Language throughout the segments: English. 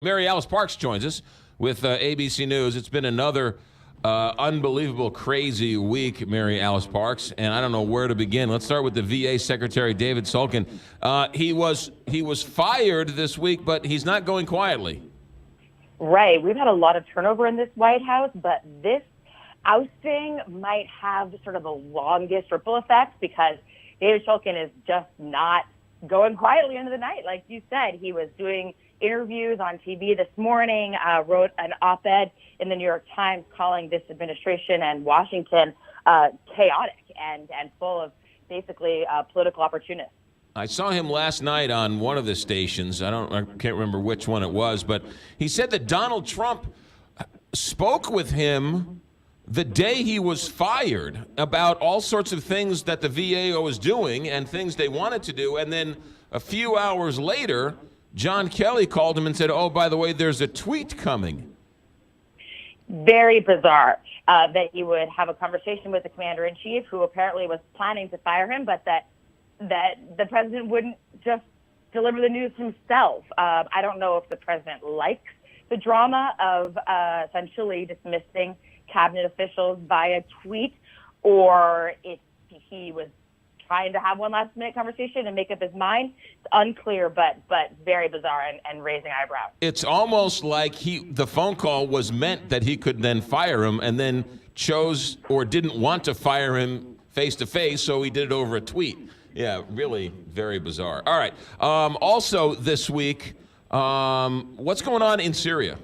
Mary Alice Parks joins us with ABC News. It's been another unbelievable, crazy week, Mary Alice Parks, and I don't know where to begin. Let's start with the VA Secretary David Shulkin. He was fired this week, but he's not going quietly. Right. We've had a lot of turnover in this White House, but this ousting might have sort of the longest ripple effect because David Shulkin is just not going quietly into the night. Like you said, he was doing interviews on TV this morning, wrote an op-ed in the New York Times calling this administration and Washington chaotic and full of basically political opportunists. I saw him last night on one of the stations. I can't remember which one it was, but he said that Donald Trump spoke with him the day he was fired about all sorts of things that the VA was doing and things they wanted to do. And then a few hours later, John Kelly called him and said, oh, by the way, there's a tweet coming. Very bizarre that he would have a conversation with the commander-in-chief, who apparently was planning to fire him, but that the president wouldn't just deliver the news himself. I don't know if the president likes the drama of essentially dismissing cabinet officials via tweet, or if he was trying to have one last-minute conversation and make up his mind. It's unclear, but very bizarre and raising eyebrows. It's almost like the phone call was meant that he could then fire him, and then chose or didn't want to fire him face-to-face, so he did it over a tweet. Yeah, really very bizarre. All right. Also this week, what's going on in Syria?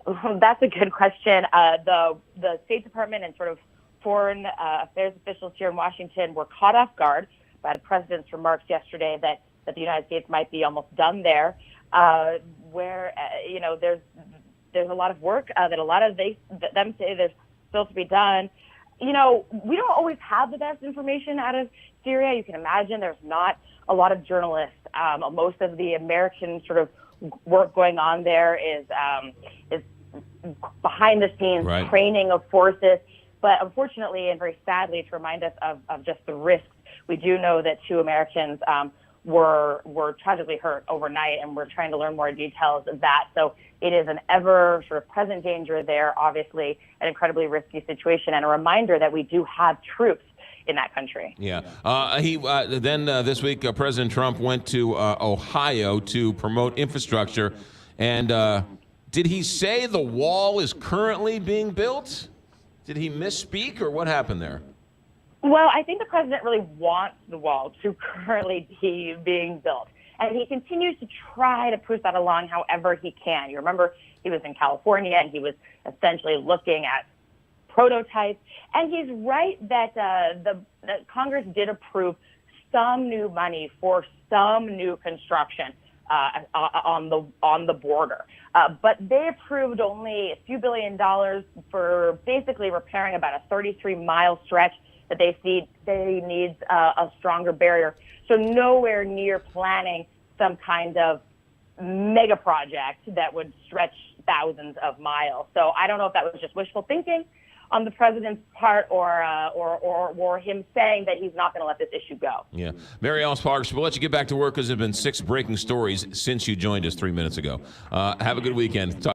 That's a good question. The State Department and sort of foreign affairs officials here in Washington were caught off guard by the president's remarks yesterday that the United States might be almost done there, where there's a lot of work that a lot of them say there's still to be done. We don't always have the best information out of Syria. You can imagine there's not a lot of journalists. Most of the American sort of work going on there is behind the scenes right. Training of forces. But unfortunately, and very sadly, to remind us of just the risks, we do know that 2 Americans were tragically hurt overnight, and we're trying to learn more details of that. So it is an ever sort of present danger there, obviously an incredibly risky situation, and a reminder that we do have troops in that country. Yeah. This week, President Trump went to Ohio to promote infrastructure. And did he say the wall is currently being built? Did he misspeak, or what happened there? Well, I think the president really wants the wall to currently be being built. And he continues to try to push that along however he can. You remember he was in California and he was essentially looking at prototypes. And he's right that that Congress did approve some new money for some new construction on the border. But they approved only a few $1 billion for basically repairing about a 33-mile stretch that they see needs a stronger barrier. So nowhere near planning some kind of mega project that would stretch thousands of miles. So I don't know if that was just wishful thinking on the president's part, or him saying that he's not going to let this issue go. Yeah. Mary Alice Parks, we'll let you get back to work because there have been 6 breaking stories since you joined us 3 minutes ago. Have a good weekend.